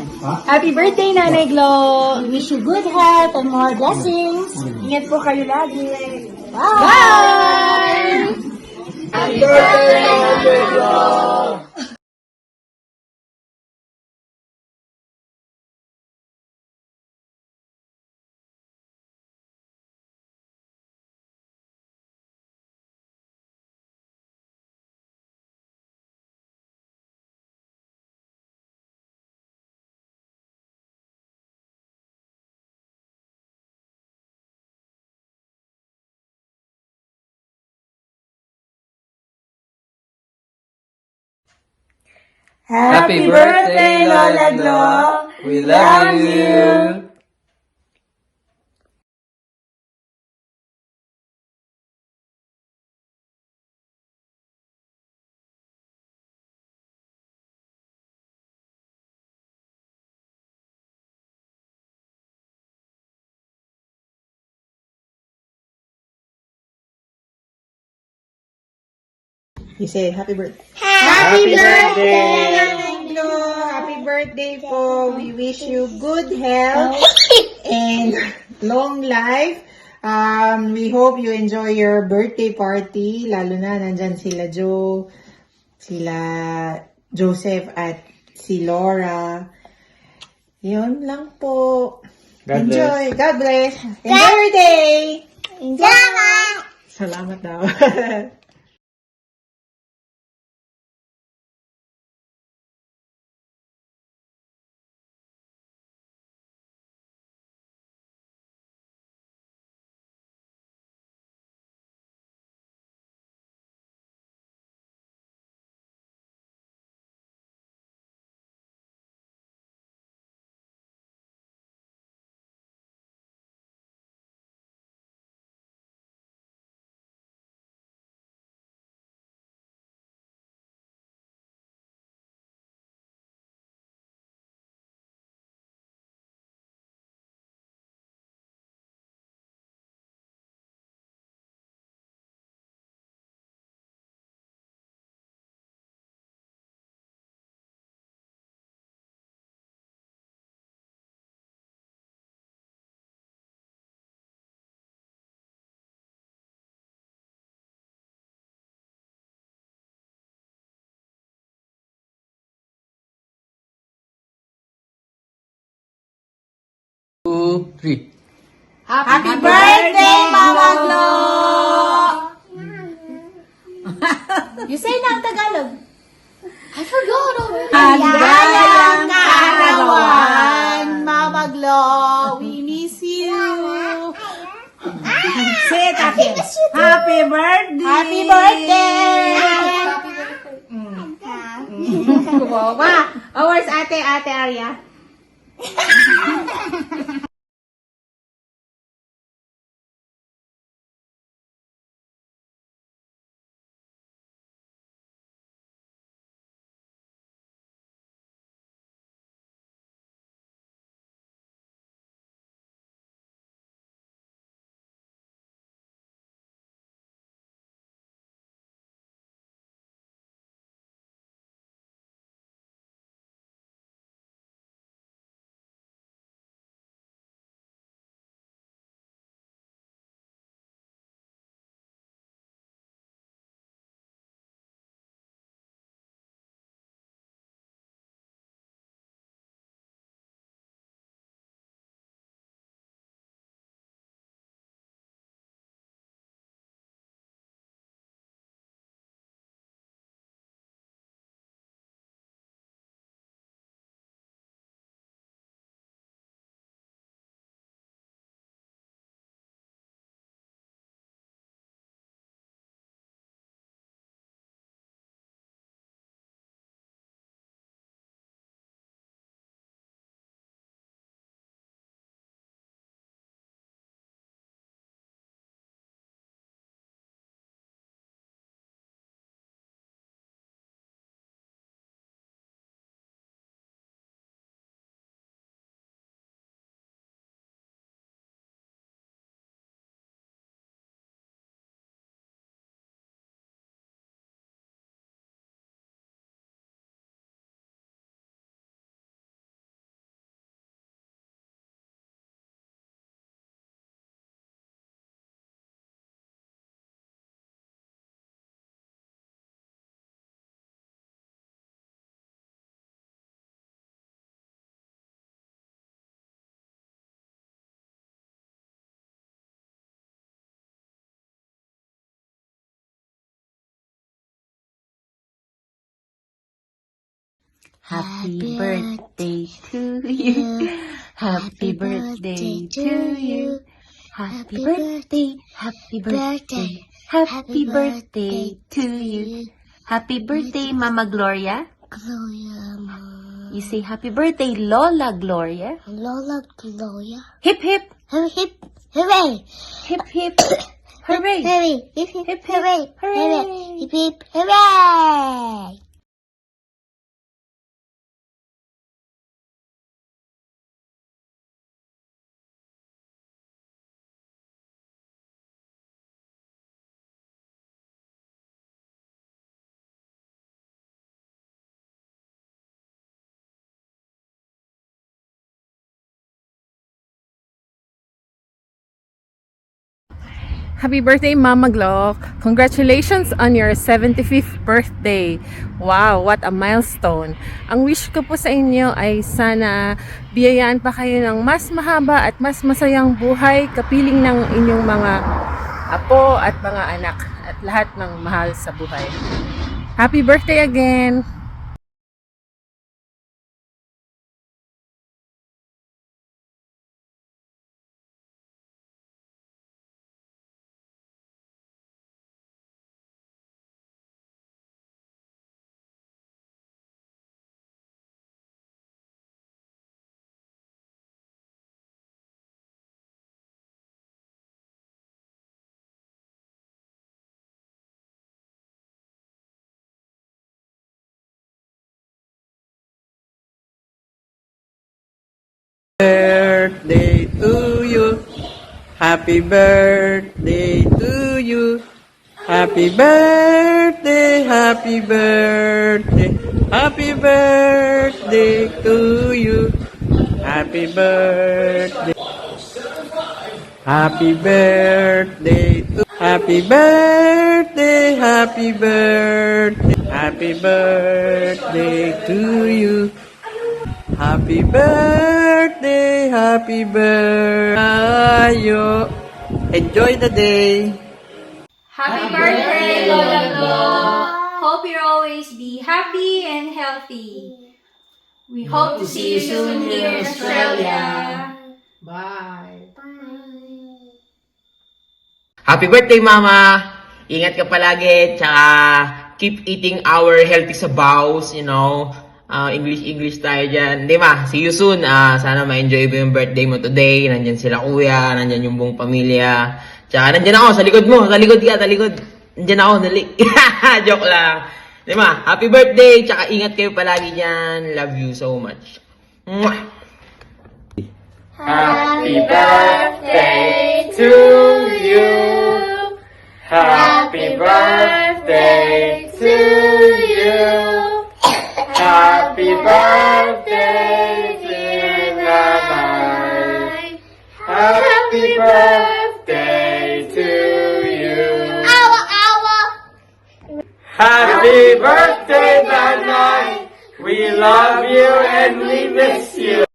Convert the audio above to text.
Happy birthday, Nanay Glo! We wish you good health and more blessings. Ingat po kayo lagi. Bye! Bye! Happy birthday, Nanay Glo! Happy birthday, Lola Glo! We love you! You say happy birthday. Happy birthday! Nanay Glo! Happy birthday po. We wish you good health and long life. We hope you enjoy your birthday party. Lalo na nandyan sila Joe, sila Joseph at si Laura. Yun lang po. God Enjoy. God bless. Enjoy your day. Salamat! Salamat daw. Two, three. Happy birthday, Mama Glo! You say na ang Tagalog. I forgot already. Hanggang kaarawan, Mama Glo. We miss you. Say it again. Happy birthday! Happy birthday! Kumawa. Oh, where's Ate Arya? Happy birthday to you. Happy birthday to you. Happy birthday, happy birthday, happy birthday to you. Happy birthday, Mama Gloria. Gloria, Mom. You say happy birthday, Lola Gloria. Lola Gloria. Hip hip, Hip hip, hooray! hip hip, hooray. Hooray! Hip hip, Hip, hip, hooray! hooray. Hip hip, hooray! Happy birthday, Mama Glock. Congratulations on your 75th birthday. Wow, what a milestone. Ang wish ko po sa inyo ay sana biyayaan pa kayo ng mas mahaba at mas masayang buhay, kapiling ng inyong mga apo at mga anak at lahat ng mahal sa buhay. Happy birthday again! Birthday to you. Happy birthday to you. Happy birthday, happy birthday, happy birthday to you. Happy birthday. Happy birthday to Happy birthday, happy birthday, happy birthday to you. Happy birthday, happy birthday. Enjoy the day. Happy birthday, Lola Glo! Hope you always be happy and healthy. We hope to see you soon here in Australia. Bye! Happy birthday, Mama! Ingat ka palagi, tsaka keep eating our healthy sabaws, you know. English tayo dyan. Di ba? See you soon. Sana ma-enjoy mo yung birthday mo today. Nandyan sila kuya, nandyan yung buong pamilya. Tsaka nandyan ako, sa likod mo. Sa likod ka, sa likod. Nandyan ako, dali. Joke lang. Di ba? Happy birthday, tsaka ingat kayo palagi dyan. Love you so much. Mwah! Happy birthday to you. Happy birthday to you. Happy birthday, dear Nanay. Happy birthday to you. Happy birthday, Nanay. We love you and we miss you.